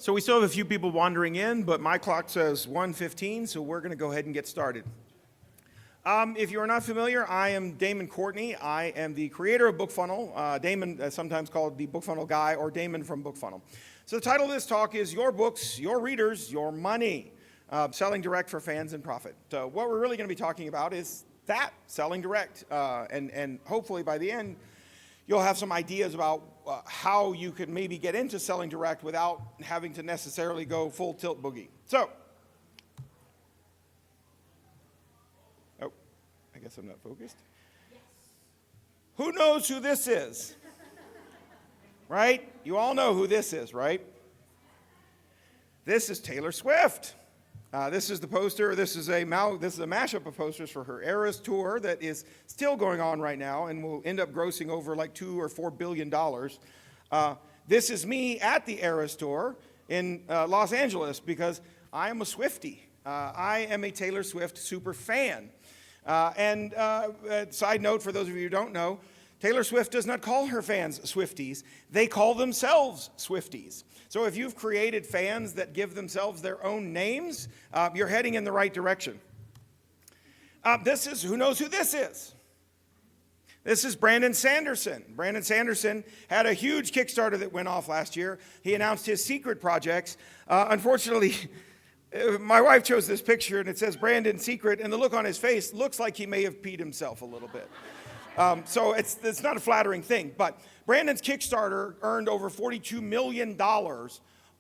So we still have a few people wandering in, but my clock says 1:15, so we're going to go ahead and get started. If you are not familiar, I am Damon Courtney. I am the creator of BookFunnel. Damon, sometimes called the BookFunnel guy, or Damon from BookFunnel. So the title of this talk is Your Books, Your Readers, Your Money, selling direct for fans and profit. So what we're really going to be talking about is that, selling direct. And hopefully by the end, you'll have some ideas about how you could maybe get into selling direct without having to necessarily go full tilt boogie. So, I guess I'm not focused. Yes. Who knows who this is? Right? You all know who this is, right? This is Taylor Swift. This is the poster. This is a mashup of posters for her Eras tour that is still going on right now and will end up grossing over like $2 or $4 billion. This is me at the Eras tour in Los Angeles because I am a Swiftie. I am a Taylor Swift super fan. Side note, for those of you who don't know, Taylor Swift does not call her fans Swifties. They call themselves Swifties. So if you've created fans that give themselves their own names, you're heading in the right direction. Who knows who this is? This is Brandon Sanderson. Brandon Sanderson had a huge Kickstarter that went off last year. He announced his secret projects. Unfortunately, my wife chose this picture, and it says Brandon Secret, and the look on his face looks like he may have peed himself a little bit. So it's not a flattering thing. But Brandon's Kickstarter earned over $42 million,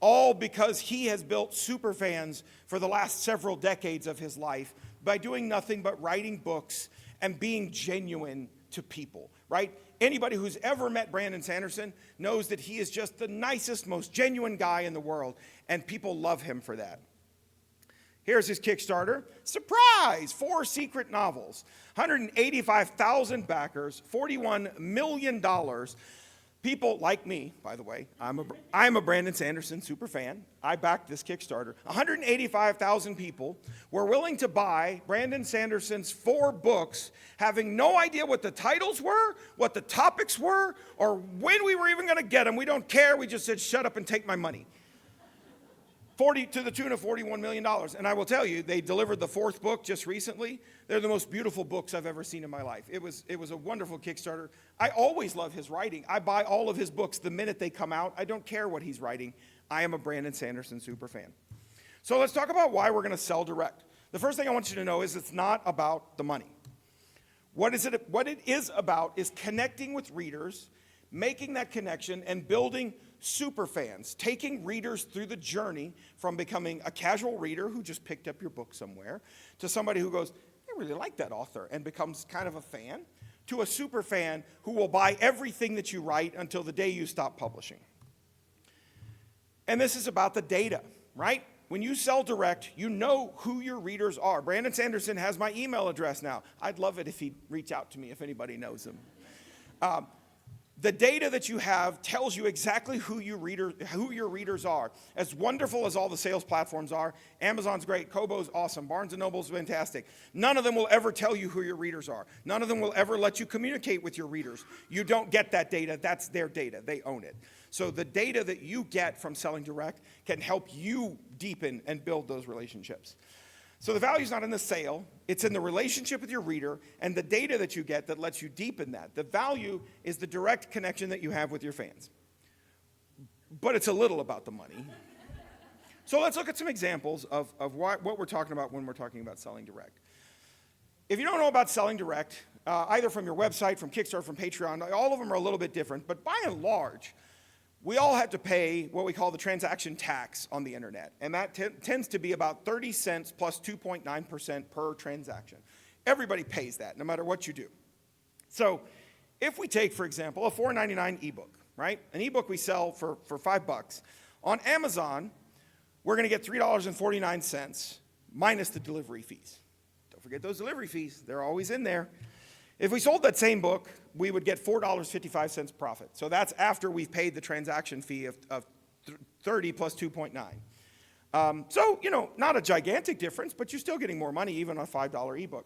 all because he has built Superfans for the last several decades of his life by doing nothing but writing books and being genuine to people, right? Anybody who's ever met Brandon Sanderson knows that he is just the nicest, most genuine guy in the world, and people love him for that. Here's his Kickstarter. Surprise! 4 secret novels, 185,000 backers, $41 million. People like me, by the way, I'm a Brandon Sanderson super fan. I backed this Kickstarter. 185,000 people were willing to buy Brandon Sanderson's 4 books, having no idea what the titles were, what the topics were, or when we were even going to get them. We don't care. We just said, shut up and take my money. To the tune of $41 million. And I will tell you, they delivered the 4th book just recently. They're the most beautiful books I've ever seen in my life. It was a wonderful Kickstarter. I always love his writing. I buy all of his books the minute they come out. I don't care what he's writing. I am a Brandon Sanderson super fan. So let's talk about why we're going to sell direct. The first thing I want you to know is it's not about the money. What it is about is connecting with readers, making that connection, and building super fans, taking readers through the journey from becoming a casual reader who just picked up your book somewhere to somebody who goes, I really like that author, and becomes kind of a fan, to a super fan who will buy everything that you write until the day you stop publishing. And this is about the data, right? When you sell direct, you know who your readers are. Brandon Sanderson has my email address now. I'd love it if he'd reach out to me if anybody knows him. The data that you have tells you exactly who your readers are. As wonderful as all the sales platforms are, Amazon's great, Kobo's awesome, Barnes & Noble's fantastic. None of them will ever tell you who your readers are. None of them will ever let you communicate with your readers. You don't get that data. That's their data. They own it. So the data that you get from selling direct can help you deepen and build those relationships. So the value is not in the sale, it's in the relationship with your reader and the data that you get that lets you deepen that. The value is the direct connection that you have with your fans. But it's a little about the money. So let's look at some examples of what we're talking about when we're talking about selling direct. If you don't know about selling direct, either from your website, from Kickstarter, from Patreon, all of them are a little bit different, but by and large, we all have to pay what we call the transaction tax on the internet, and that tends to be about 30 cents plus 2.9% per transaction. Everybody pays that, no matter what you do. So if we take, for example, a $4.99 ebook, right? An ebook we sell for $5. On Amazon, we're going to get $3.49 minus the delivery fees. Don't forget those delivery fees. They're always in there. If we sold that same book, we would get $4.55 profit. So that's after we've paid the transaction fee of 30 plus 2.9. So, not a gigantic difference, but you're still getting more money even on a $5 ebook.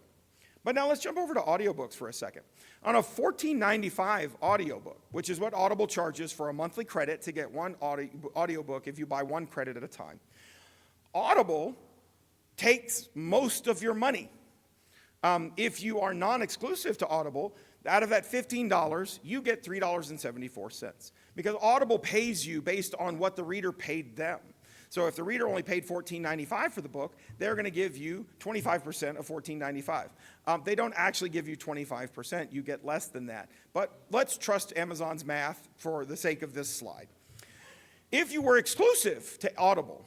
But now let's jump over to audiobooks for a second. On a $14.95 audiobook, which is what Audible charges for a monthly credit to get one audiobook if you buy one credit at a time, Audible takes most of your money. If you are non-exclusive to Audible, out of that $15, you get $3.74 because Audible pays you based on what the reader paid them. So if the reader only paid $14.95 for the book, they're going to give you 25% of $14.95. They don't actually give you 25%. You get less than that. But let's trust Amazon's math for the sake of this slide. If you were exclusive to Audible,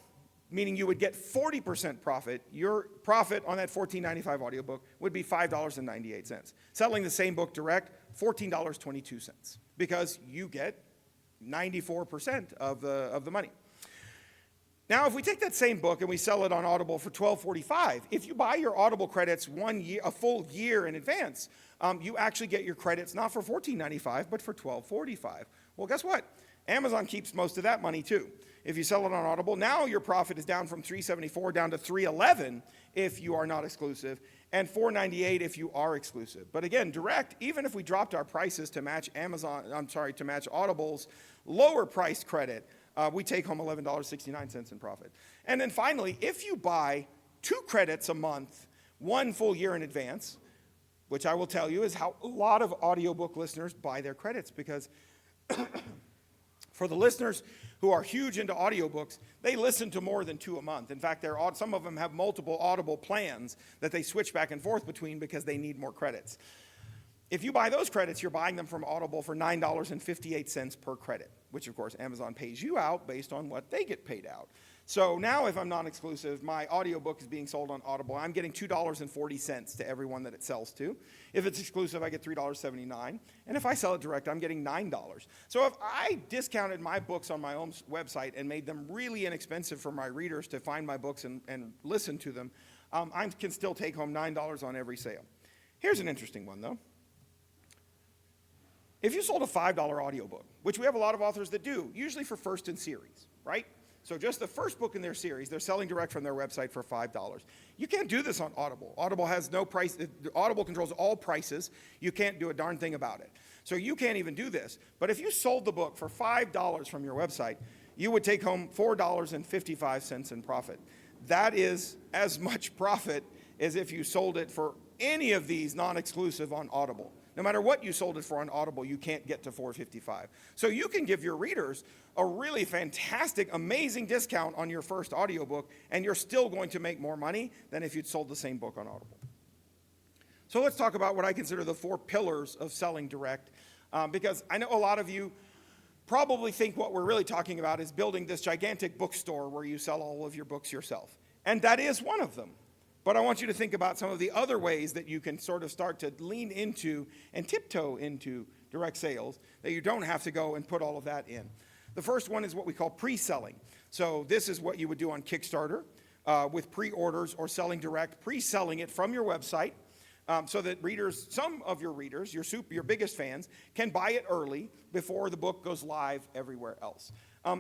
meaning you would get 40% profit, your profit on that $14.95 audiobook would be $5.98. Selling the same book direct, $14.22, because you get 94% of the money. Now, if we take that same book and we sell it on Audible for $12.45, if you buy your Audible credits a full year in advance, you actually get your credits not for $14.95, but for $12.45. Well, guess what? Amazon keeps most of that money too. If you sell it on Audible, now your profit is down from $3.74 down to $3.11 if you are not exclusive, and $4.98 if you are exclusive. But again, direct, even if we dropped our prices to match to match Audible's lower price credit, we take home $11.69 in profit. And then finally, if you buy 2 credits a month, 1 full year in advance, which I will tell you is how a lot of audiobook listeners buy their credits, because for the listeners who are huge into audiobooks, they listen to more than 2 a month. In fact, some of them have multiple Audible plans that they switch back and forth between because they need more credits. If you buy those credits, you're buying them from Audible for $9.58 per credit, which of course Amazon pays you out based on what they get paid out. So now if I'm non-exclusive, my audiobook is being sold on Audible. I'm getting $2.40 to everyone that it sells to. If it's exclusive, I get $3.79. And if I sell it direct, I'm getting $9. So if I discounted my books on my own website and made them really inexpensive for my readers to find my books and listen to them, I can still take home $9 on every sale. Here's an interesting one, though. If you sold a $5 audiobook, which we have a lot of authors that do, usually for first in series, right? So just the first book in their series, they're selling direct from their website for $5. You can't do this on Audible. Audible has no price. Audible controls all prices. You can't do a darn thing about it. So you can't even do this. But if you sold the book for $5 from your website, you would take home $4.55 in profit. That is as much profit as if you sold it for any of these non-exclusive on Audible. No matter what you sold it for on Audible, you can't get to $4.55. So you can give your readers a really fantastic, amazing discount on your first audiobook, and you're still going to make more money than if you'd sold the same book on Audible. So let's talk about what I consider the 4 pillars of selling direct, because I know a lot of you probably think what we're really talking about is building this gigantic bookstore where you sell all of your books yourself. And that is one of them. But I want you to think about some of the other ways that you can sort of start to lean into and tiptoe into direct sales, that you don't have to go and put all of that in. The first one is what we call pre-selling. So this is what you would do on Kickstarter with pre-orders or selling direct, pre-selling it from your website so that readers, some of your readers, your biggest fans, can buy it early before the book goes live everywhere else.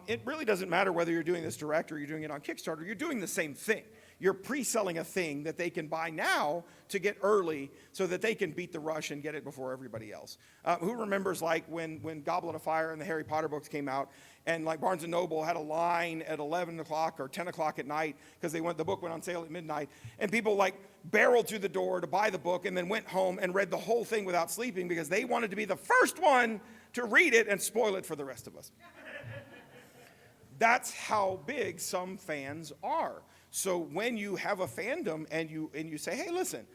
It really doesn't matter whether you're doing this direct or you're doing it on Kickstarter. You're doing the same thing. You're pre-selling a thing that they can buy now to get early so that they can beat the rush and get it before everybody else. Who remembers like when Goblet of Fire and the Harry Potter books came out, and like Barnes & Noble had a line at 11 o'clock or 10 o'clock at night because the book went on sale at midnight, and people like barreled through the door to buy the book and then went home and read the whole thing without sleeping because they wanted to be the first one to read it and spoil it for the rest of us. That's how big some fans are. So when you have a fandom and you say, hey, listen,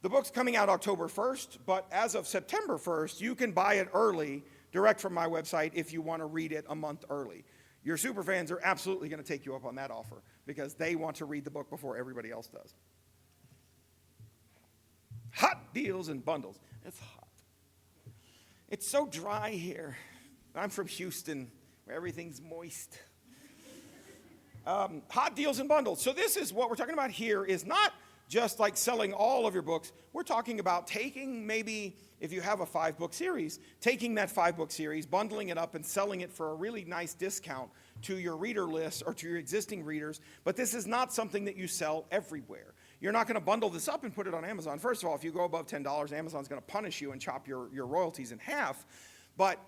the book's coming out October 1st, but as of September 1st, you can buy it early direct from my website if you want to read it a month early. Your superfans are absolutely going to take you up on that offer because they want to read the book before everybody else does. Hot deals and bundles. It's hot. It's so dry here. I'm from Houston, where everything's moist. Hot deals and bundles. So this is what we're talking about here is not just like selling all of your books. We're talking about taking maybe, if you have a 5-book series, taking that 5-book series, bundling it up and selling it for a really nice discount to your reader list or to your existing readers. But this is not something that you sell everywhere. You're not going to bundle this up and put it on Amazon. First of all, if you go above $10, Amazon's going to punish you and chop your royalties in half. But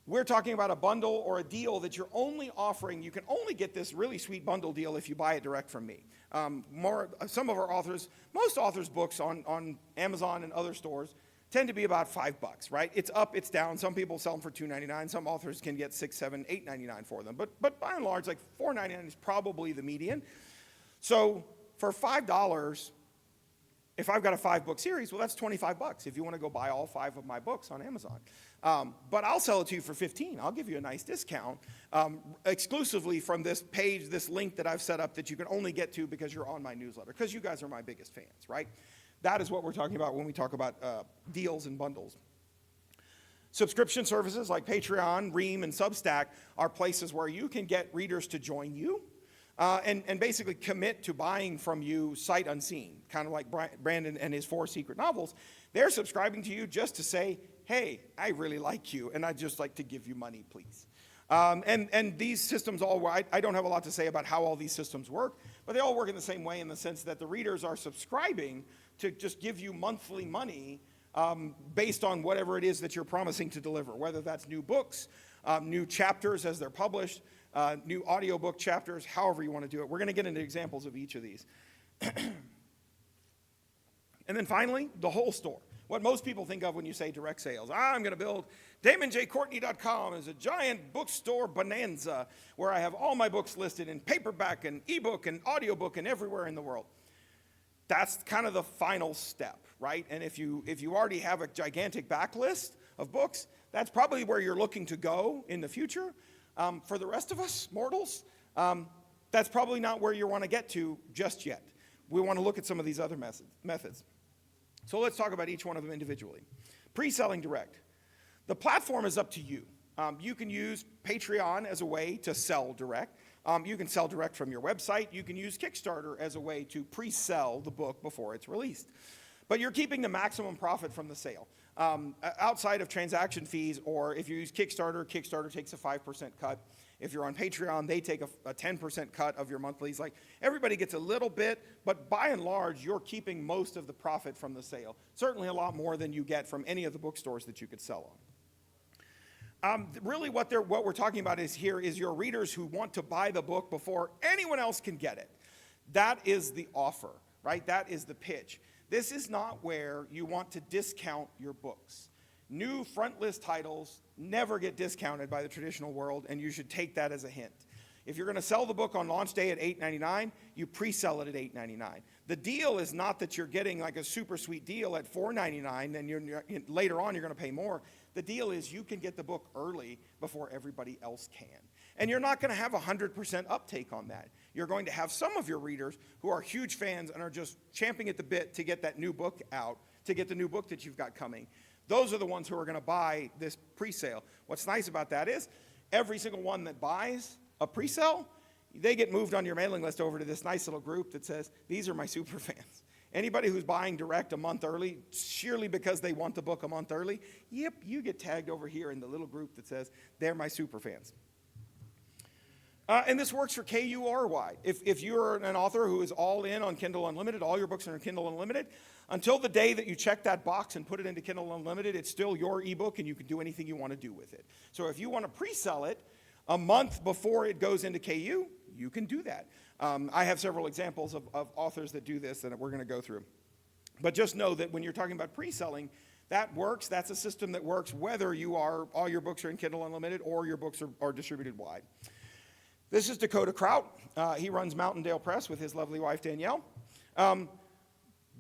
we're talking about a bundle or a deal that you're only offering. You can only get this really sweet bundle deal if you buy it direct from me. Some of our authors, most authors' books on Amazon and other stores tend to be about $5, right? It's up, it's down. Some people sell them for $2.99. Some authors can get $6, $7, $8.99 for them. But by and large, like $4.99 is probably the median. So for $5, if I've got a 5-book series, well, that's $25 if you want to go buy all 5 of my books on Amazon. But I'll sell it to you for $15. I'll give you a nice discount exclusively from this page, this link that I've set up that you can only get to because you're on my newsletter, because you guys are my biggest fans, right? That is what we're talking about when we talk about deals and bundles. Subscription services like Patreon, Ream, and Substack are places where you can get readers to join you and basically commit to buying from you sight unseen, kind of like Brandon and his 4 secret novels. They're subscribing to you just to say, hey, I really like you, and I'd just like to give you money, please. And these systems all work. I don't have a lot to say about how all these systems work, but they all work in the same way in the sense that the readers are subscribing to just give you monthly money based on whatever it is that you're promising to deliver, whether that's new books, new chapters as they're published, new audiobook chapters, however you want to do it. We're going to get into examples of each of these. And then finally, the whole store. What most people think of when you say direct sales. I'm going to build DamonJCourtney.com as a giant bookstore bonanza where I have all my books listed in paperback and ebook and audiobook and everywhere in the world. That's kind of the final step, right? And if you already have a gigantic backlist of books, that's probably where you're looking to go in the future. For the rest of us, mortals, that's probably not where you want to get to just yet. We want to look at some of these other methods. So let's talk about each one of them individually. Pre-selling direct. The platform is up to you. You can use Patreon as a way to sell direct. You can sell direct from your website. You can use Kickstarter as a way to pre-sell the book before it's released. But you're keeping the maximum profit from the sale. Outside of transaction fees, or if you use Kickstarter, Kickstarter takes a 5% cut. If you're on Patreon, they take a 10% cut of your monthlies. Like, everybody gets a little bit, but by and large, you're keeping most of the profit from the sale. Certainly a lot more than you get from any of the bookstores that you could sell on. Really what we're talking about is your readers who want to buy the book before anyone else can get it. That is the offer, right? That is the pitch. This is not where you want to discount your books. New front list titles never get discounted by the traditional world, and you should take that as a hint. If you're going to sell the book on launch day at $8.99, you pre-sell it at $8.99. The deal is not that you're getting like a super sweet deal at $4.99, and later on you're going to pay more. The deal is you can get the book early before everybody else can. And you're not going to have 100% uptake on that. You're going to have some of your readers who are huge fans and are just champing at the bit to get that new book out, to get the new book that you've got coming. Those are the ones who are going to buy this pre-sale. What's nice about that is every single one that buys a pre-sale, they get moved on your mailing list over to this nice little group that says, these are my superfans. Anybody who's buying direct a month early, sheerly because they want the book a month early, yep, you get tagged over here in the little group that says, they're my superfans. And this works for KU or Y. If you're an author who is all in on Kindle Unlimited, all your books are in Kindle Unlimited, until the day that you check that box and put it into Kindle Unlimited, it's still your ebook and you can do anything you want to do with it. So if you want to pre-sell it a month before it goes into KU, you can do that. I have several examples of authors that do this that we're going to go through. But just know that when you're talking about pre-selling, that works. That's a system that works whether all your books are in Kindle Unlimited or your books are distributed wide. This is Dakota Kraut. He runs Mountaindale Press with his lovely wife, Danielle.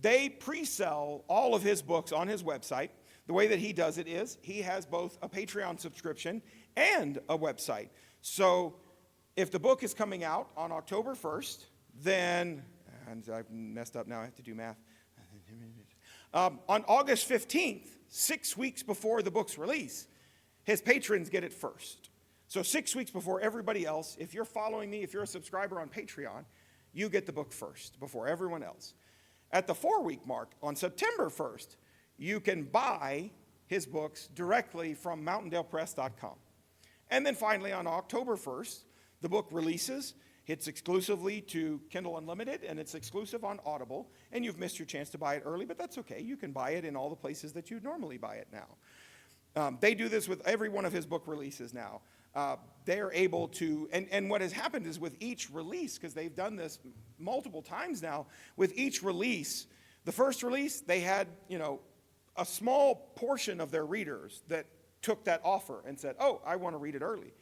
They pre-sell all of his books on his website. The way that he does it is he has both a Patreon subscription and a website. So if the book is coming out on October 1st, then, and I've messed up now, I have to do math. On August 15th, 6 weeks before the book's release, his patrons get it first. So 6 weeks before everybody else, if you're following me, if you're a subscriber on Patreon, you get the book first before everyone else. At the 4-week mark, on September 1st, you can buy his books directly from mountaindalepress.com. And then finally, on October 1st, the book releases, It's exclusively to Kindle Unlimited, and it's exclusive on Audible, and you've missed your chance to buy it early, but that's okay. You can buy it in all the places that you normally buy it now. They do this with every one of his book releases now. They're able to, and what has happened is with each release, because they've done this multiple times now, with each release, the first release, they had, a small portion of their readers that took that offer and said, oh, I want to read it early.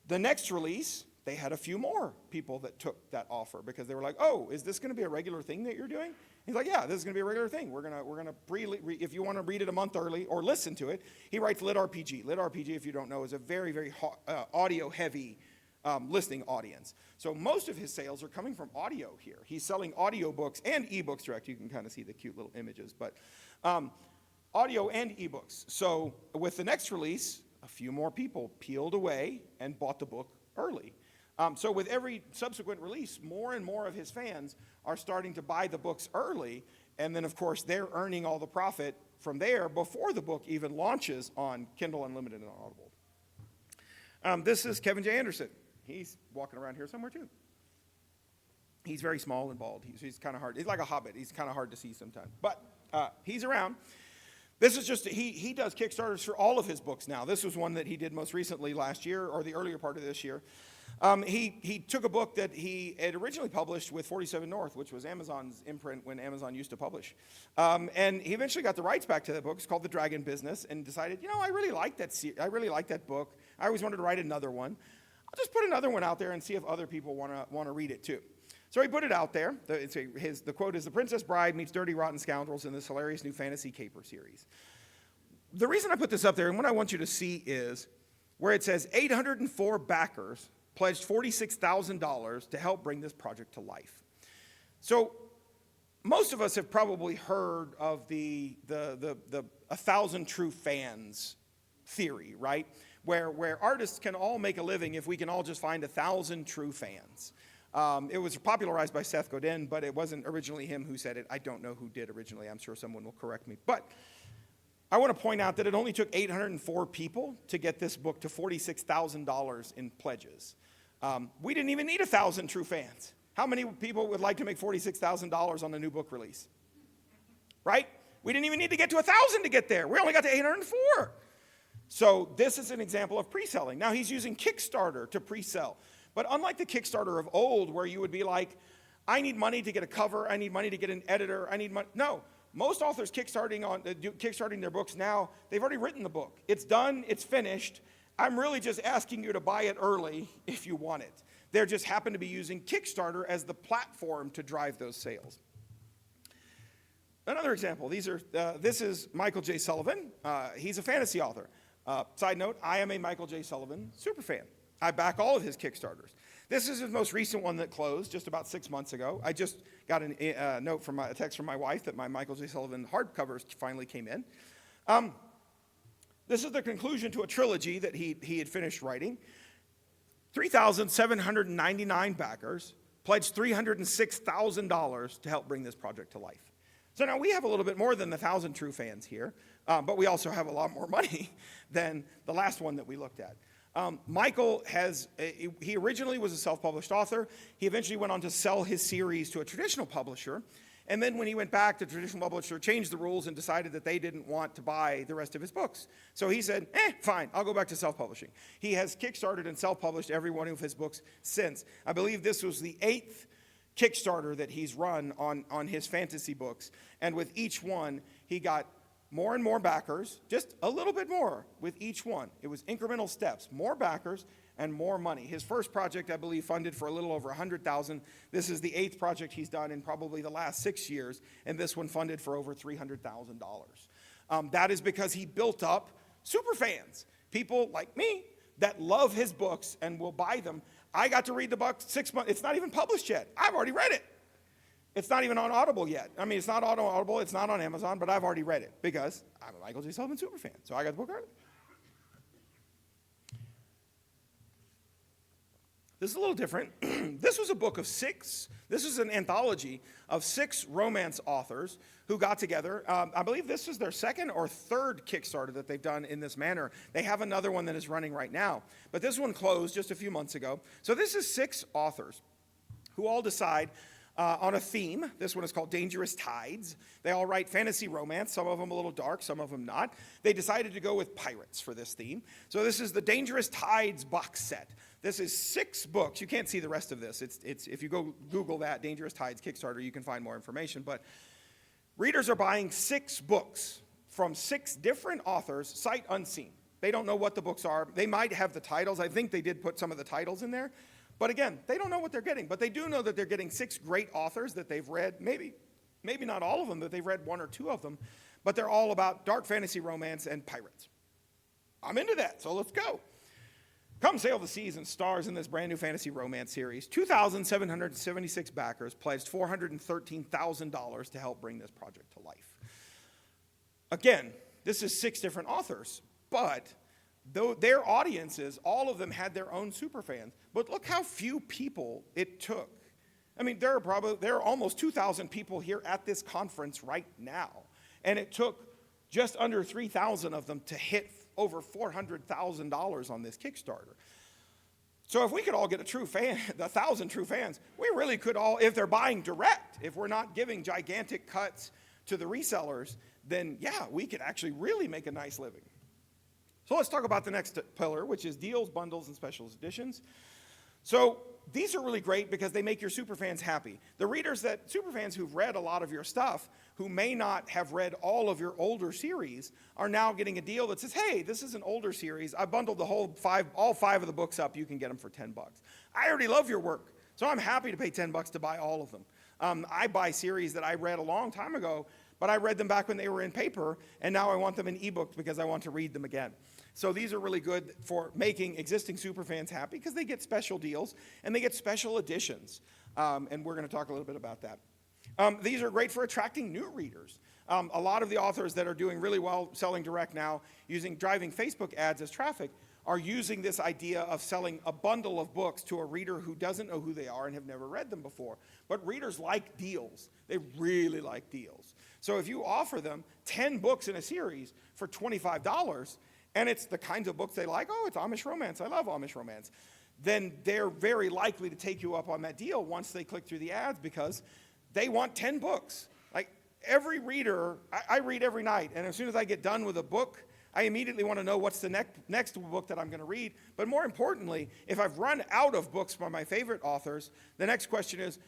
The next release, they had a few more people that took that offer because they were like, oh, is this going to be a regular thing that you're doing? He's like, yeah, this is going to be a regular thing. We're gonna if you want to read it a month early or listen to it, he writes Lit RPG. Lit RPG, if you don't know, is a very, very audio-heavy listening audience. So most of his sales are coming from audio here. He's selling audiobooks and ebooks direct. You can kind of see the cute little images, but audio and ebooks. So with the next release, a few more people peeled away and bought the book early. So with every subsequent release, more and more of his fans are starting to buy the books early, and then, of course, they're earning all the profit from there before the book even launches on Kindle Unlimited and Audible. This is Kevin J. Anderson. He's walking around here somewhere, too. He's very small and bald. He's kind of hard. He's like a hobbit. He's kind of hard to see sometimes. But he's around. This is just, he does Kickstarters for all of his books now. This was one that he did most recently last year, or the earlier part of this year. He took a book that he had originally published with 47 North, which was Amazon's imprint when Amazon used to publish. And he eventually got the rights back to that book. It's called The Dragon Business, and decided, I really like that book. I always wanted to write another one. I'll just put another one out there and see if other people want to read it too. So he put it out there. The quote is, "The Princess Bride meets Dirty Rotten Scoundrels in this hilarious new fantasy caper series." The reason I put this up there, and what I want you to see is where it says 804 backers pledged $46,000 to help bring this project to life. So most of us have probably heard of the 1,000 true fans theory, right? Where artists can all make a living if we can all just find 1,000 true fans. It was popularized by Seth Godin, but it wasn't originally him who said it. I don't know who did originally. I'm sure someone will correct me. But I want to point out that it only took 804 people to get this book to $46,000 in pledges. We didn't even need 1,000 true fans. How many people would like to make $46,000 on a new book release? Right? We didn't even need to get to 1,000 to get there. We only got to 804. So this is an example of pre-selling. Now he's using Kickstarter to pre-sell. But unlike the Kickstarter of old, where you would be like, I need money to get a cover, I need money to get an editor, I need money. No, most authors kickstarting their books now, they've already written the book. It's done, it's finished. I'm really just asking you to buy it early if you want it. They just happen to be using Kickstarter as the platform to drive those sales. Another example, this is Michael J. Sullivan. He's a fantasy author. Side note, I am a Michael J. Sullivan superfan. I back all of his Kickstarters. This is his most recent one that closed just about 6 months ago. I just got a text from my wife that my Michael J. Sullivan hardcovers finally came in. This is the conclusion to a trilogy that he had finished writing. 3,799 backers pledged $306,000 to help bring this project to life. So now we have a little bit more than 1,000 true fans here, but we also have a lot more money than the last one that we looked at. Michael he originally was a self-published author. He eventually went on to sell his series to a traditional publisher. And then when he went back, the traditional publisher changed the rules and decided that they didn't want to buy the rest of his books. So he said, fine, I'll go back to self-publishing. He has kickstarted and self-published every one of his books since. I believe this was the 8th Kickstarter that he's run on his fantasy books. And with each one, he got more and more backers, just a little bit more with each one. It was incremental steps, more backers and more money. His first project, I believe, funded for a little over $100,000. This is the 8th project he's done in probably the last 6 years, and this one funded for over $300,000. That is because he built up superfans, people like me that love his books and will buy them. I got to read the book 6 months. It's not even published yet. I've already read it. It's not even on Audible yet. I mean, it's not on Audible, it's not on Amazon, but I've already read it because I'm a Michael J. Sullivan superfan, so I got the book early. This is a little different. This was a book of 6. This is an anthology of 6 romance authors who got together. I believe this is their second or third Kickstarter that they've done in this manner. They have another one that is running right now. But this one closed just a few months ago. So this is 6 authors who all decide on a theme. This one is called Dangerous Tides. They all write fantasy romance, some of them a little dark, some of them not. They decided to go with pirates for this theme. So this is the Dangerous Tides box set. This is 6 books. You can't see the rest of this. It's if you go Google that, Dangerous Tides Kickstarter, you can find more information. But readers are buying 6 books from 6 different authors, sight unseen. They don't know what the books are. They might have the titles. I think they did put some of the titles in there. But again, they don't know what they're getting. But they do know that they're getting 6 great authors that they've read. Maybe not all of them, that they've read 1 or 2 of them. But they're all about dark fantasy romance and pirates. I'm into that, so let's go. Come Sail the Seas and stars in this brand new fantasy romance series. 2,776 backers pledged $413,000 to help bring this project to life. Again, this is 6 different authors, but though their audiences, all of them had their own superfans. But look how few people it took. I mean, there are almost 2,000 people here at this conference right now, and it took just under 3,000 of them to hit over $400,000 on this Kickstarter. So if we could all get a 1,000 true fans, we really could all, if they're buying direct, if we're not giving gigantic cuts to the resellers, then yeah, we could actually really make a nice living. So let's talk about the next pillar, which is deals, bundles, and special editions. So these are really great because they make your superfans happy. The superfans who've read a lot of your stuff, who may not have read all of your older series, are now getting a deal that says, hey, this is an older series. I bundled all 5 of the books up. You can get them for $10. I already love your work, so I'm happy to pay $10 to buy all of them. I buy series that I read a long time ago, but I read them back when they were in paper, and now I want them in ebook because I want to read them again. So these are really good for making existing superfans happy because they get special deals and they get special editions. And we're going to talk a little bit about that. These are great for attracting new readers. A lot of the authors that are doing really well selling direct now, driving Facebook ads as traffic, are using this idea of selling a bundle of books to a reader who doesn't know who they are and have never read them before. But readers like deals. They really like deals. So if you offer them 10 books in a series for $25, and it's the kinds of books they like, oh, it's Amish romance, I love Amish romance, then they're very likely to take you up on that deal once they click through the ads because they want 10 books. Like every reader, I read every night, and as soon as I get done with a book, I immediately want to know what's the next book that I'm going to read. But more importantly, if I've run out of books by my favorite authors, the next question is,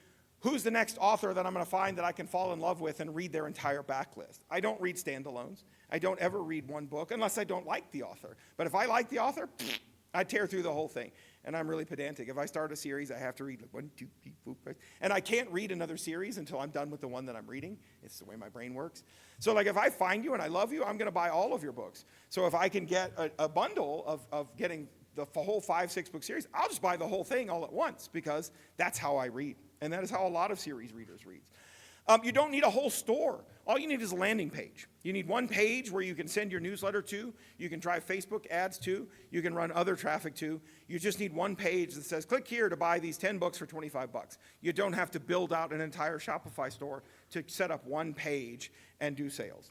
who's the next author that I'm going to find that I can fall in love with and read their entire backlist? I don't read standalones. I don't ever read one book unless I don't like the author. But if I like the author, I tear through the whole thing. And I'm really pedantic. If I start a series, I have to read like 1, 2, 3, 4, 5. And I can't read another series until I'm done with the one that I'm reading. It's the way my brain works. So like if I find you and I love you, I'm going to buy all of your books. So if I can get a bundle of getting the whole 5, 6 book series, I'll just buy the whole thing all at once because that's how I read. And that is how a lot of series readers read. You don't need a whole store. All you need is a landing page. You need one page where you can send your newsletter to, you can drive Facebook ads to, you can run other traffic to. You just need one page that says, click here to buy these 10 books for $25. You don't have to build out an entire Shopify store to set up one page and do sales.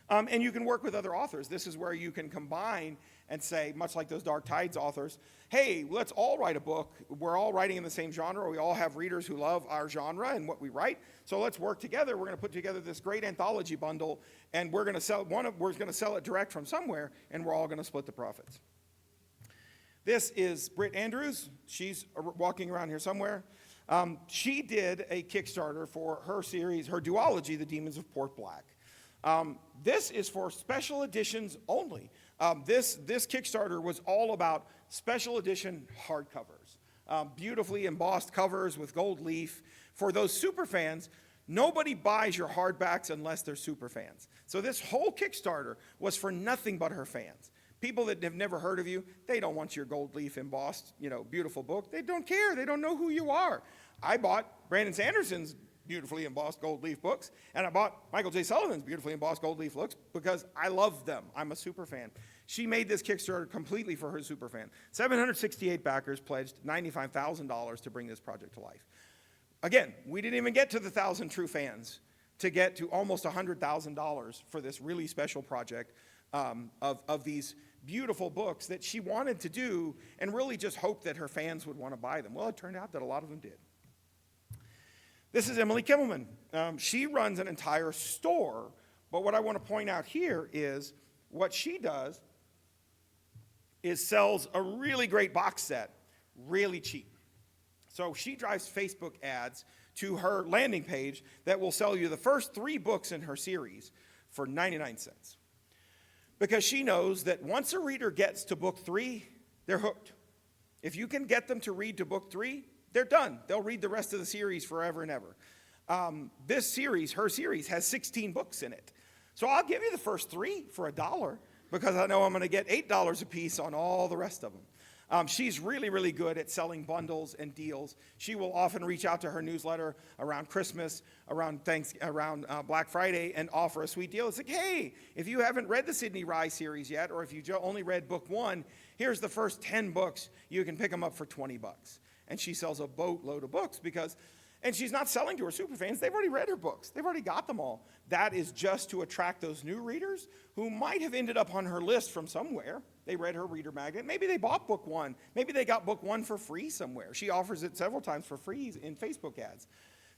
And you can work with other authors. This is where you can combine and say, much like those Dark Tides authors, hey, let's all write a book. We're all writing in the same genre. We all have readers who love our genre and what we write. So let's work together. We're going to put together this great anthology bundle, and we're going to sell it direct from somewhere, and we're all going to split the profits. This is Britt Andrews. She's walking around here somewhere. She did a Kickstarter for her series, her duology, The Demons of Port Black. This is for special editions only. This Kickstarter was all about special edition hardcovers, beautifully embossed covers with gold leaf. For those super fans, nobody buys your hardbacks unless they're super fans. So this whole Kickstarter was for nothing but her fans. People that have never heard of you, they don't want your gold leaf embossed, beautiful book. They don't care. They don't know who you are. I bought Brandon Sanderson's beautifully embossed gold leaf books, and I bought Michael J. Sullivan's beautifully embossed gold leaf books because I love them. I'm a super fan. She made this Kickstarter completely for her superfan. 768 backers pledged $95,000 to bring this project to life. Again, we didn't even get to the 1,000 true fans to get to almost $100,000 for this really special project of these beautiful books that she wanted to do and really just hoped that her fans would want to buy them. Well, it turned out that a lot of them did. This is Emily Kimmelman. She runs an entire store, but what I want to point out here is what she does is sells a really great box set, really cheap. So she drives Facebook ads to her landing page that will sell you the first 3 books in her series for 99 cents. Because she knows that once a reader gets to book 3, they're hooked. If you can get them to read to book 3, they're done. They'll read the rest of the series forever and ever. This series, her series, has 16 books in it. So I'll give you the first 3 for $1 because I know I'm going to get $8 a piece on all the rest of them. She's really, really good at selling bundles and deals. She will often reach out to her newsletter around Christmas, around Black Friday, and offer a sweet deal. It's like, hey, if you haven't read the Sidney Rye series yet, or if you only read book 1, here's the first 10 books. You can pick them up for $20. And she sells a boatload of books and she's not selling to her superfans. They've already read her books. They've already got them all. That is just to attract those new readers who might have ended up on her list from somewhere. They read her reader magnet. Maybe they bought book 1. Maybe they got book 1 for free somewhere. She offers it several times for free in Facebook ads.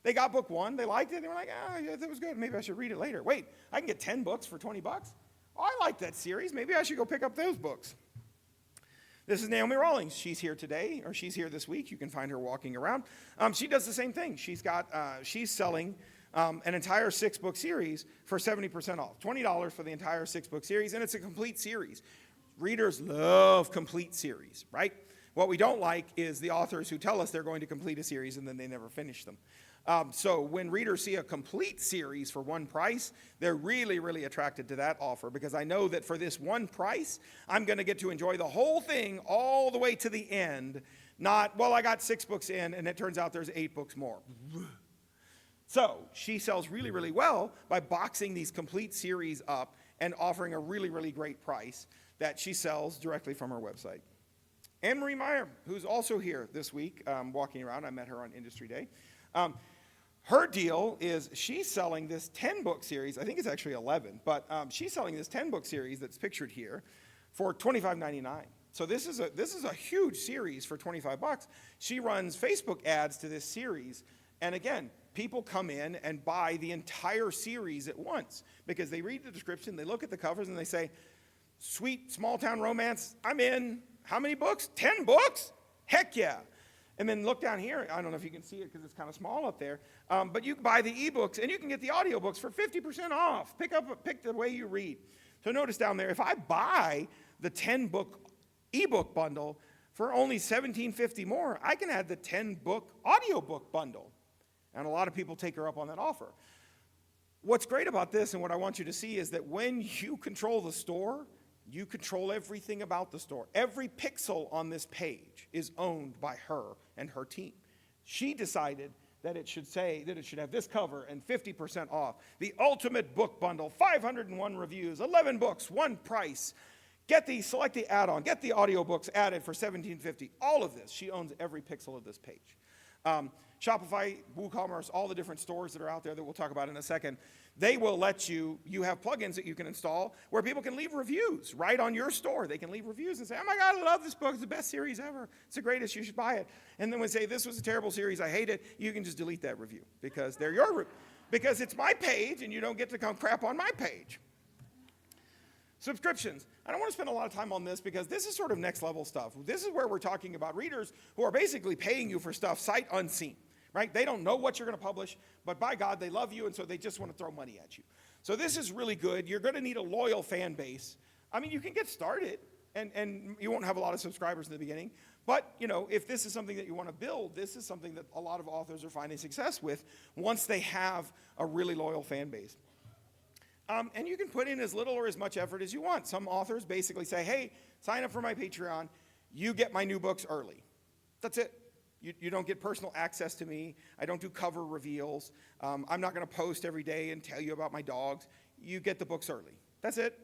They got book 1. They liked it. They were like, yeah, that was good. Maybe I should read it later. Wait, I can get 10 books for $20? Oh, I like that series. Maybe I should go pick up those books. This is Naomi Rawlings. She's here today, or she's here this week. You can find her walking around. She does the same thing. She's selling an entire 6-book series for 70% off. $20 for the entire 6-book series, and it's a complete series. Readers love complete series, right? What we don't like is the authors who tell us they're going to complete a series and then they never finish them. So when readers see a complete series for one price, they're really, really attracted to that offer because I know that for this one price, I'm going to get to enjoy the whole thing all the way to the end. Not, well, I got 6 books in and it turns out there's 8 books more. So she sells really, really well by boxing these complete series up and offering a really, really great price that she sells directly from her website. Anne-Marie Meyer, who's also here this week, walking around. I met her on Industry Day. Her deal is she's selling this 10-book series. I think it's actually 11, but she's selling this 10-book series that's pictured here for $25.99. So this is a huge series for $25. She runs Facebook ads to this series, and again, people come in and buy the entire series at once because they read the description, they look at the covers, and they say, "Sweet small-town romance, I'm in. How many books? 10 books? Heck yeah." And then look down here. I don't know if you can see it because it's kind of small up there. But you can buy the ebooks and you can get the audiobooks for 50% off. Pick the way you read. So notice down there, if I buy the 10-book ebook bundle for only $17.50 more, I can add the 10-book audiobook bundle. And a lot of people take her up on that offer. What's great about this and what I want you to see is that when you control the store, you control everything about the store. Every pixel on this page is owned by her and her team. She decided that it should say that it should have this cover and 50% off. The ultimate book bundle, 501 reviews, 11 books, one price. Select the add-on, get the audiobooks added for $17.50. All of this, she owns every pixel of this page. Shopify, WooCommerce, all the different stores that are out there that we'll talk about in a second, they will let you have plugins that you can install where people can leave reviews right on your store. They can leave reviews and say, "Oh my God, I love this book. It's the best series ever. It's the greatest. You should buy it." And then when they say, "This was a terrible series. I hate it," you can just delete that review because because it's my page and you don't get to come crap on my page. Subscriptions. I don't want to spend a lot of time on this because this is sort of next level stuff. This is where we're talking about readers who are basically paying you for stuff sight unseen. Right? They don't know what you're going to publish, but by God, they love you, and so they just want to throw money at you. So this is really good. You're going to need a loyal fan base. I mean, you can get started, and you won't have a lot of subscribers in the beginning, but, if this is something that you want to build, this is something that a lot of authors are finding success with once they have a really loyal fan base. And you can put in as little or as much effort as you want. Some authors basically say, "Hey, sign up for my Patreon. You get my new books early." That's it. You don't get personal access to me. I don't do cover reveals. I'm not going to post every day and tell you about my dogs. You get the books early. That's it.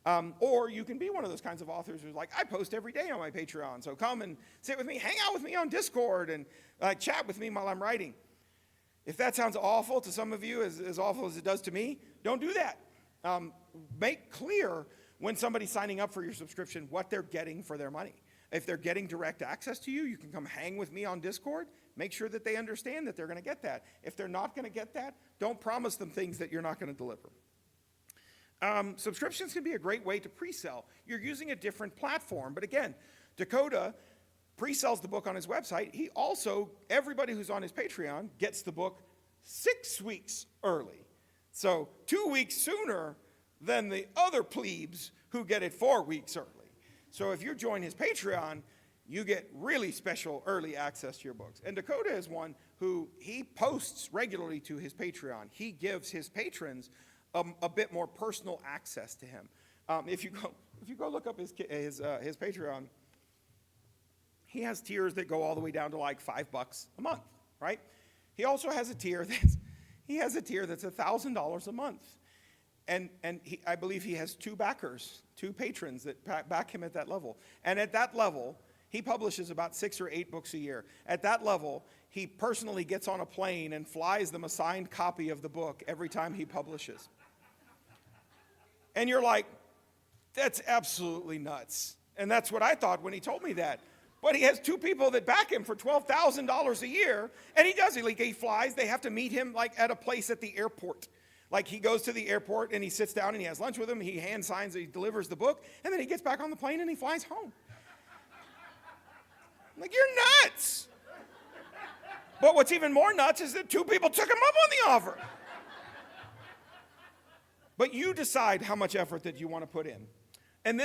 Or you can be one of those kinds of authors who's like, I post every day on my Patreon, so come and sit with me, hang out with me on Discord, and chat with me while I'm writing. If that sounds awful to some of you, as awful as it does to me, don't do that. Make clear when somebody's signing up for your subscription what they're getting for their money. If they're getting direct access to you, you can come hang with me on Discord. Make sure that they understand that they're going to get that. If they're not going to get that, don't promise them things that you're not going to deliver. Subscriptions can be a great way to pre-sell. You're using a different platform, but again, Dakota pre-sells the book on his website. He also, everybody who's on his Patreon gets the book 6 weeks early. So 2 weeks sooner than the other plebes who get it 4 weeks early. So if you join his Patreon, you get really special early access to your books. And Dakota is one who he posts regularly to his Patreon. He gives his patrons a bit more personal access to him. If you go look up his Patreon, he has tiers that go all the way down to like $5 a month, right? He also has a tier that's $1,000 a month. And I believe he has 2 backers, 2 patrons that back him at that level. And at that level, he publishes about 6 or 8 books a year. At that level, he personally gets on a plane and flies them a signed copy of the book every time he publishes. And you're like, that's absolutely nuts. And that's what I thought when he told me that. But he has 2 people that back him for $12,000 a year, and he does. He flies. They have to meet him like at a place at the airport. Like he goes to the airport and he sits down and he has lunch with him. He hand signs, he delivers the book, and then he gets back on the plane and he flies home. I'm like, you're nuts. But what's even more nuts is that 2 people took him up on the offer. But you decide how much effort that you want to put in. And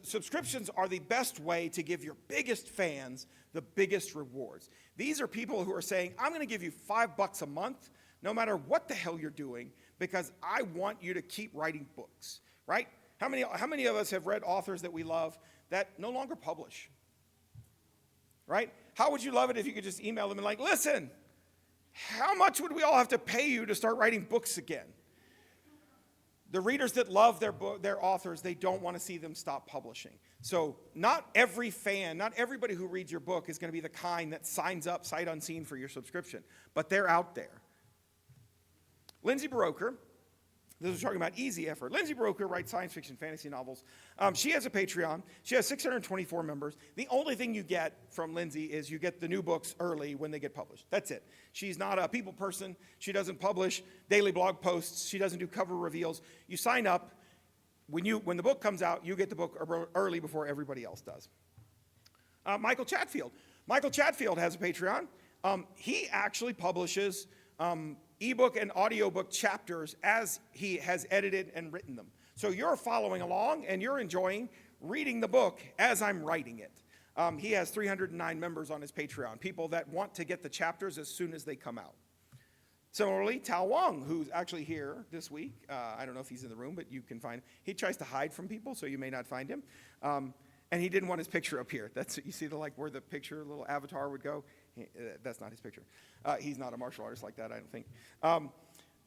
subscriptions are the best way to give your biggest fans the biggest rewards. These are people who are saying, I'm going to give you $5 a month, no matter what the hell you're doing, because I want you to keep writing books, right? How many of us have read authors that we love that no longer publish, right? How would you love it if you could just email them and like, listen, how much would we all have to pay you to start writing books again? The readers that love their authors, they don't want to see them stop publishing. So not every fan, not everybody who reads your book is going to be the kind that signs up sight unseen for your subscription, but they're out there. Lindsay Broker, this is talking about easy effort. Lindsay Broker writes science fiction, fantasy novels. She has a Patreon. She has 624 members. The only thing you get from Lindsay is you get the new books early when they get published. That's it. She's not a people person. She doesn't publish daily blog posts. She doesn't do cover reveals. You sign up. When the book comes out, you get the book early before everybody else does. Michael Chatfield. Michael Chatfield has a Patreon. He actually publishes ebook and audiobook chapters as he has edited and written them. So you're following along and you're enjoying reading the book as I'm writing it. He has 309 members on his Patreon, people that want to get the chapters as soon as they come out. Similarly, Tao Wong, who's actually here this week. I don't know if he's in the room, but you can find him. He tries to hide from people, so you may not find him. And he didn't want his picture up here. You see where the picture, little avatar would go? That's not his picture. He's not a martial artist like that, I don't think.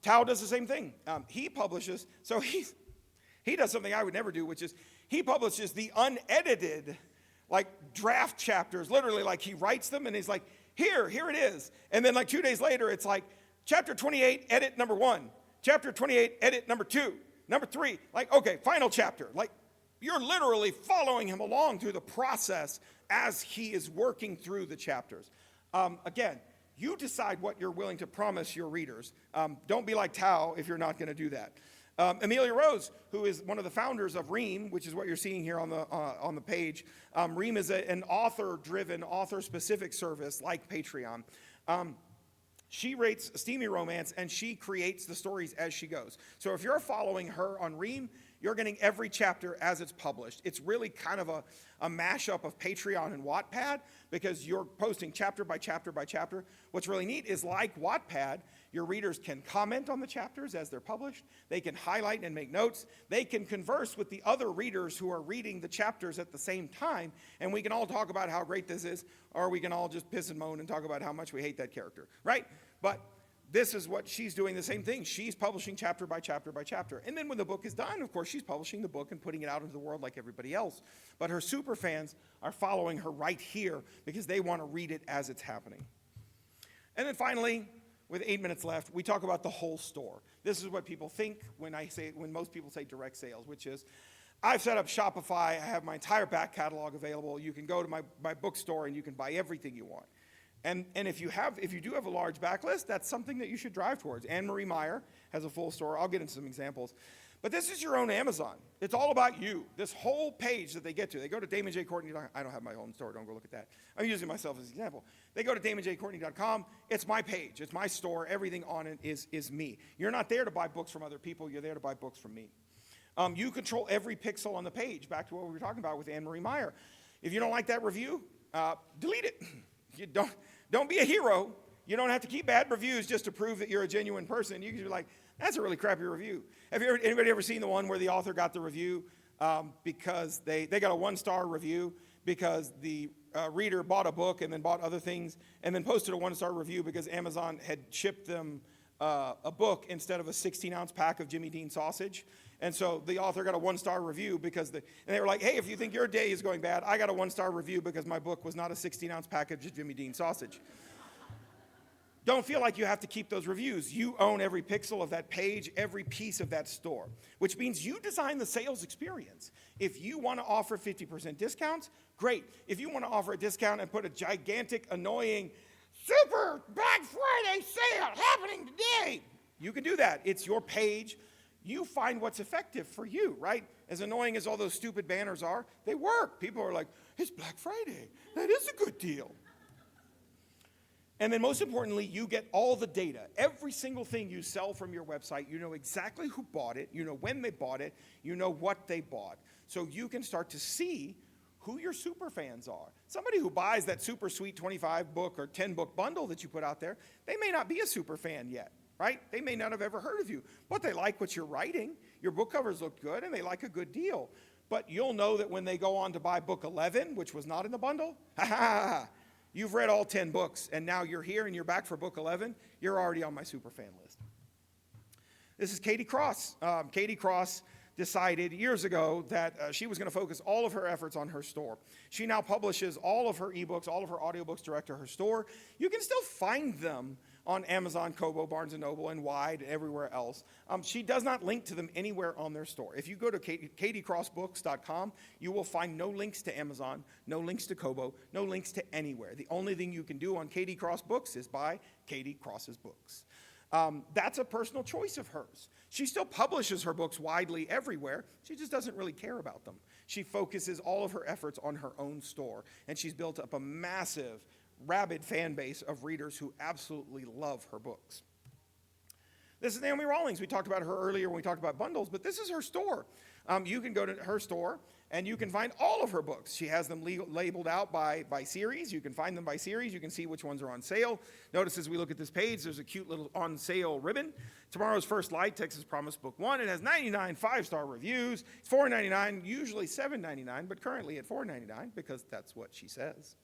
Tao does the same thing. He publishes, so he does something I would never do, which is he publishes the unedited, draft chapters. Literally, he writes them and he's like, here it is. And then 2 days later, it's like, chapter 28, edit number 1. Chapter 28, edit number 2. Number 3, okay, final chapter. You're literally following him along through the process as he is working through the chapters. Again, you decide what you're willing to promise your readers. Don't be like Tao if you're not going to do that. Amelia Rose, who is one of the founders of Ream, which is what you're seeing here on the page. Ream is an author-driven, author-specific service like Patreon. She rates steamy romance, and she creates the stories as she goes. So if you're following her on Ream, you're getting every chapter as it's published. It's really kind of a mashup of Patreon and Wattpad because you're posting chapter by chapter by chapter. What's really neat is like Wattpad, your readers can comment on the chapters as they're published. They can highlight and make notes. They can converse with the other readers who are reading the chapters at the same time, and we can all talk about how great this is, or we can all just piss and moan and talk about how much we hate that character, right? But This is what she's doing, the same thing. She's publishing chapter by chapter by chapter. And then when the book is done, of course, she's publishing the book and putting it out into the world like everybody else. But her super fans are following her right here because they want to read it as it's happening. And then finally, with 8 minutes left, we talk about the whole store. This is what people think when most people say direct sales, which is, I've set up Shopify, I have my entire back catalog available. You can go to my bookstore and you can buy everything you want. And if you do have a large backlist, that's something that you should drive towards. Anne-Marie Meyer has a full store. I'll get into some examples. But this is your own Amazon. It's all about you. This whole page that they get to. They go to Damon J. Courtney. I don't have my own store. Don't go look at that. I'm using myself as an example. They go to damonjcourtney.com. It's my page. It's my store. Everything on it is me. You're not there to buy books from other people. You're there to buy books from me. You control every pixel on the page, back to what we were talking about with Anne-Marie Meyer. If you don't like that review, delete it. You don't be a hero. You don't have to keep bad reviews just to prove that you're a genuine person. You can be like, that's a really crappy review. Anybody ever seen the one where the author got the review because they got a 1-star review because the reader bought a book and then bought other things and then posted a 1-star review because Amazon had shipped them a book instead of a 16-ounce pack of Jimmy Dean sausage. And so the author got a 1-star review because and they were like, hey, if you think your day is going bad, I got a 1-star review because my book was not a 16-ounce package of Jimmy Dean sausage. Don't feel like you have to keep those reviews. You own every pixel of that page, every piece of that store, which means you design the sales experience. If you want to offer 50% discounts, great. If you want to offer a discount and put a gigantic, annoying, super Black Friday sale happening today, you can do that. It's your page. You find what's effective for you, right? As annoying as all those stupid banners are, they work. People are like, it's Black Friday. That is a good deal. And then most importantly, you get all the data. Every single thing you sell from your website, you know exactly who bought it, you know when they bought it, you know what they bought. So you can start to see who your super fans are. Somebody who buys that super sweet 25-book or 10-book bundle that you put out there, they may not be a super fan yet, right? They may not have ever heard of you, but they like what you're writing. Your book covers look good, and they like a good deal. But you'll know that when they go on to buy book 11, which was not in the bundle, you've read all 10 books, and now you're here and you're back for book 11, you're already on my super fan list. This is Katie Cross. Katie Cross decided years ago that she was going to focus all of her efforts on her store. She now publishes all of her ebooks, all of her audiobooks direct to her store. You can still find them on Amazon, Kobo, Barnes & Noble, and Wide, and everywhere else. She does not link to them anywhere on their store. If you go to katiecrossbooks.com, you will find no links to Amazon, no links to Kobo, no links to anywhere. The only thing you can do on Katie Cross Books is buy Katie Cross's books. That's a personal choice of hers. She still publishes her books widely everywhere. She just doesn't really care about them. She focuses all of her efforts on her own store, and she's built up a massive, rabid fan base of readers who absolutely love her books. This is Naomi Rawlings. We talked about her earlier when we talked about bundles, but this is her store. You can go to her store and you can find all of her books. She has them labeled out by series. You can find them by series. You can see which ones are on sale. Notice as we look at this page, there's a cute little on sale ribbon. Tomorrow's First Light, Texas Promise Book 1. It has 99 5-star reviews. It's $4.99, usually $7.99, but currently at $4.99 because that's what she says.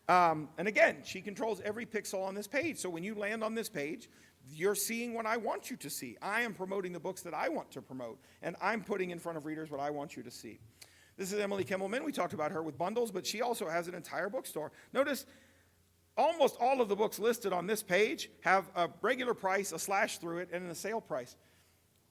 And again, she controls every pixel on this page. So when you land on this page, you're seeing what I want you to see. I am promoting the books that I want to promote, and I'm putting in front of readers what I want you to see. This is Emily Kimmelman. We talked about her with bundles, but she also has an entire bookstore. Notice almost all of the books listed on this page have a regular price, a slash through it, and a sale price.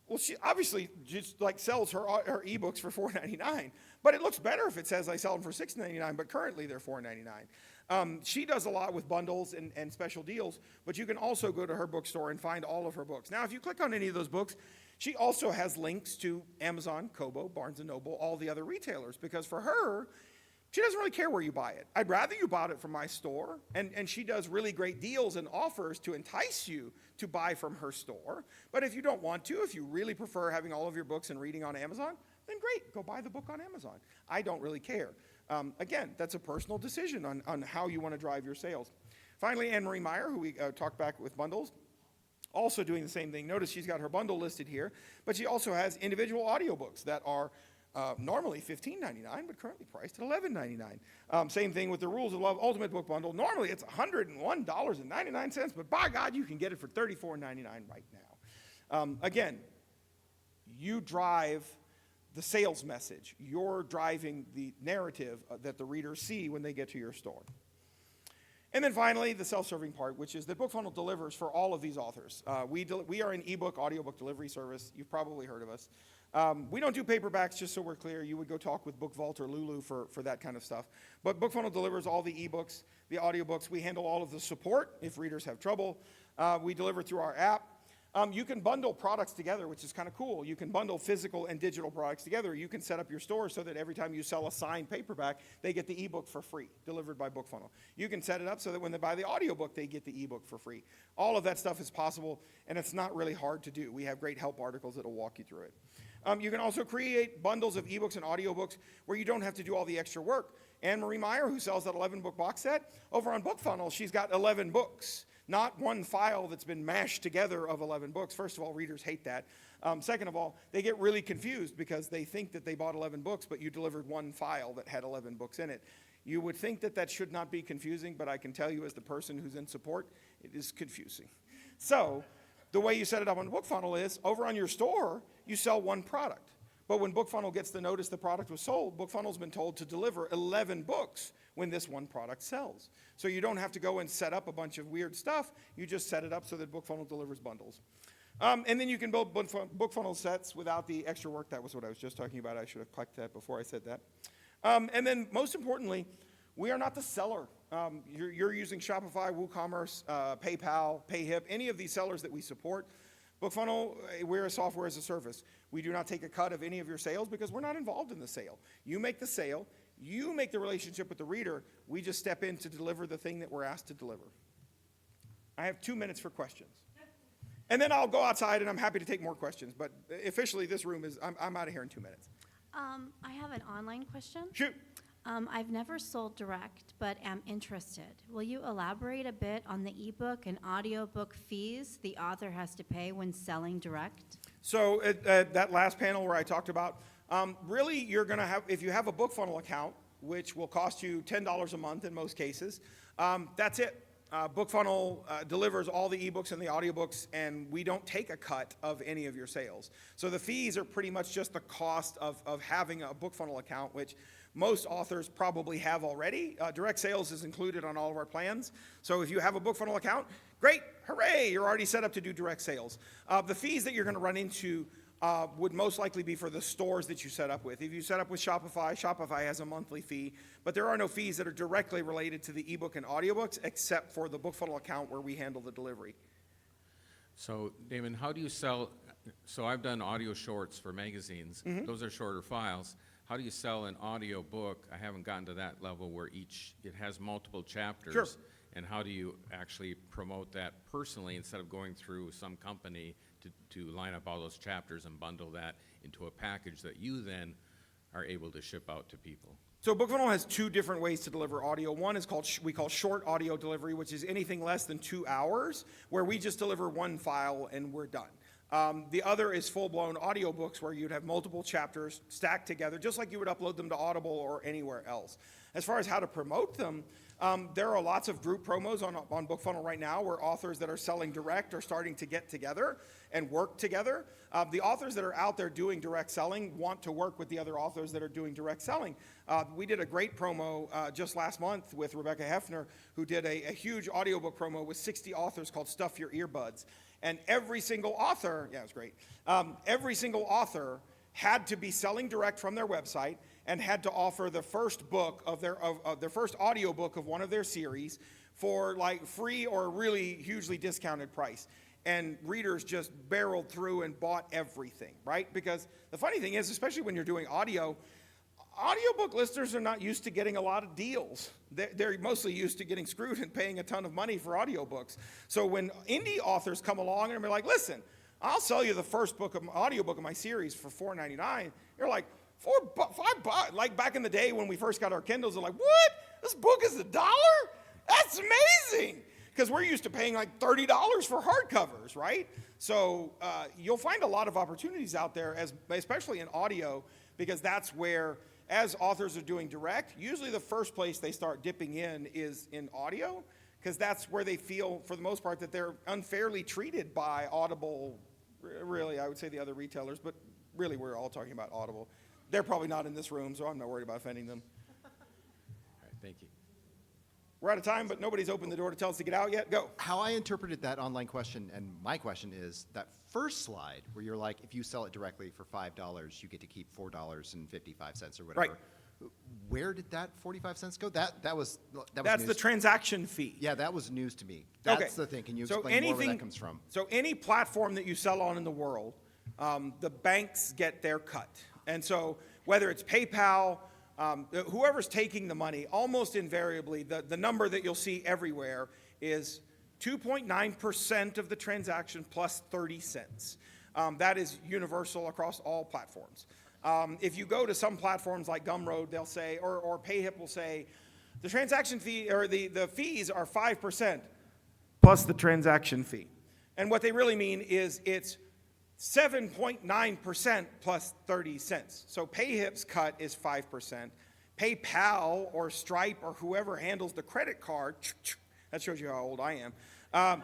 Well, she obviously just like sells her ebooks for $4.99, but it looks better if it says I sell them for $6.99, but currently they're $4.99. She does a lot with bundles and special deals, but you can also go to her bookstore and find all of her books. Now, if you click on any of those books, she also has links to Amazon, Kobo, Barnes & Noble, all the other retailers, because for her, she doesn't really care where you buy it. I'd rather you bought it from my store, and she does really great deals and offers to entice you to buy from her store. But if you don't want to, if you really prefer having all of your books and reading on Amazon, then great, go buy the book on Amazon. I don't really care. Again, that's a personal decision on how you want to drive your sales. Finally, Anne-Marie Meyer, who we talked back with bundles, also doing the same thing. Notice she's got her bundle listed here, but she also has individual audiobooks that are normally $15.99, but currently priced at $11.99. Same thing with the Rules of Love Ultimate Book Bundle. Normally it's $101.99, but by God, you can get it for $34.99 right now. Again, you drive the sales message. You're driving the narrative that the readers see when they get to your store. And then finally, the self-serving part, which is that BookFunnel delivers for all of these authors. We are an ebook, audiobook delivery service. You've probably heard of us. We don't do paperbacks, just so we're clear. You would go talk with BookVault or Lulu for that kind of stuff. But BookFunnel delivers all the ebooks, the audiobooks. We handle all of the support if readers have trouble. We deliver through our app. You can bundle products together, which is kind of cool. You can bundle physical and digital products together. You can set up your store so that every time you sell a signed paperback, they get the ebook for free, delivered by BookFunnel. You can set it up so that when they buy the audiobook, they get the ebook for free. All of that stuff is possible, and it's not really hard to do. We have great help articles that will walk you through it. You can also create bundles of ebooks and audiobooks where you don't have to do all the extra work. Anne-Marie Meyer, who sells that 11-book box set, over on BookFunnel, she's got 11 books. Not one file that's been mashed together of 11 books. First of all, readers hate that. Second of all, they get really confused because they think that they bought 11 books, but you delivered one file that had 11 books in it. You would think that that should not be confusing, but I can tell you as the person who's in support, it is confusing. So the way you set it up on BookFunnel is, over on your store, you sell one product. But when BookFunnel gets the notice the product was sold, BookFunnel's been told to deliver 11 books when this one product sells. So you don't have to go and set up a bunch of weird stuff. You just set it up so that BookFunnel delivers bundles. And then you can build BookFunnel sets without the extra work. That was what I was just talking about. I should have clicked that before I said that. And then most importantly, we are not the seller. You're using Shopify, WooCommerce, PayPal, PayHip, any of these sellers that we support. BookFunnel, we're a software as a service. We do not take a cut of any of your sales because we're not involved in the sale. You make the sale. You make the relationship with the reader. We just step in to deliver the thing that we're asked to deliver. I have 2 minutes for questions. And then I'll go outside and I'm happy to take more questions. But officially, this room is, I'm out of here in 2 minutes. I have an online question. Shoot. I've never sold direct, but am interested. Will you elaborate a bit on the ebook and audiobook fees the author has to pay when selling direct? So that last panel where I talked about, really you're going to have, if you have a BookFunnel account, which will cost you $10 a month in most cases, that's it. BookFunnel delivers all the ebooks and the audiobooks, and we don't take a cut of any of your sales. So the fees are pretty much just the cost of having a BookFunnel account, which most authors probably have already. Direct sales is included on all of our plans. So if you have a BookFunnel account, great, hooray, you're already set up to do direct sales. The fees that you're going to run into would most likely be for the stores that you set up with. If you set up with Shopify, Shopify has a monthly fee, but there are no fees that are directly related to the ebook and audiobooks except for the BookFunnel account where we handle the delivery. So, Damon, how do you sell? So I've done audio shorts for magazines. Mm-hmm. Those are shorter files. How do you sell an audio book? I haven't gotten to that level where it has multiple chapters. Sure. And how do you actually promote that personally instead of going through some company to line up all those chapters and bundle that into a package that you then are able to ship out to people? So BookFunnel has two different ways to deliver audio. One is we call short audio delivery, which is anything less than 2 hours, where we just deliver one file and we're done. The other is full-blown audiobooks where you'd have multiple chapters stacked together, just like you would upload them to Audible or anywhere else. As far as how to promote them, there are lots of group promos on BookFunnel right now where authors that are selling direct are starting to get together and work together. The authors that are out there doing direct selling want to work with the other authors that are doing direct selling. We did a great promo just last month with Rebecca Hefner, who did a huge audiobook promo with 60 authors called Stuff Your Earbuds. And every single author, yeah, it was great. Every single author had to be selling direct from their website and had to offer the first book of their first audiobook of one of their series for like free or a really hugely discounted price. And readers just barreled through and bought everything, right? Because the funny thing is, especially when you're doing audiobook listeners are not used to getting a lot of deals. They're mostly used to getting screwed and paying a ton of money for audiobooks. So when indie authors come along and they're like, listen, I'll sell you the first audiobook of my series for $4.99, you're like, $5? Like back in the day when we first got our Kindles, they're like, what? This book is $1? That's amazing. because we're used to paying like $30 for hardcovers, right? So you'll find a lot of opportunities out there, especially in audio, because that's where, as authors are doing direct, usually the first place they start dipping in is in audio, because that's where they feel, for the most part, that they're unfairly treated by Audible. Really, I would say the other retailers, but really we're all talking about Audible. They're probably not in this room, so I'm not worried about offending them. All right, thank you. We're out of time, but nobody's opened the door to tell us to get out yet. Go. How I interpreted that online question, and my question is that first slide where you're like, if you sell it directly for $5, you get to keep $4.55 or whatever. Right. Where did that 45 cents go? That was That's news the transaction fee. Yeah, that was news to me. Okay. That's the thing. Can you explain more where that comes from? So any platform that you sell on in the world, the banks get their cut. And so whether it's PayPal, whoever's taking the money, almost invariably, the number that you'll see everywhere is 2.9% of the transaction plus 30 cents. That is universal across all platforms. If you go to some platforms like Gumroad, they'll say, or PayHip will say, the transaction fee, or the fees are 5% plus the transaction fee. And what they really mean is it's 7.9% plus 30 cents. So PayHip's cut is 5%. PayPal or Stripe or whoever handles the credit card, that shows you how old I am,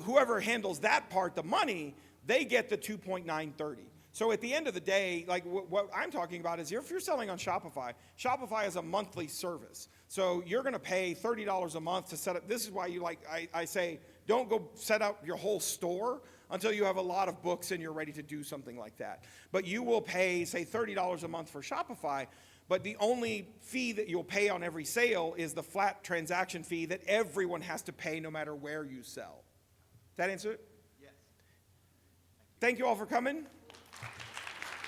whoever handles that part, the money, they get the 2.930. So at the end of the day, like what I'm talking about is if you're selling on Shopify, Shopify is a monthly service. So you're going to pay $30 a month to set up. This is why I say, don't go set up your whole store until you have a lot of books and you're ready to do something like that. But you will pay, say, $30 a month for Shopify, but the only fee that you'll pay on every sale is the flat transaction fee that everyone has to pay no matter where you sell. That answer it? Yes. Thank you all for coming.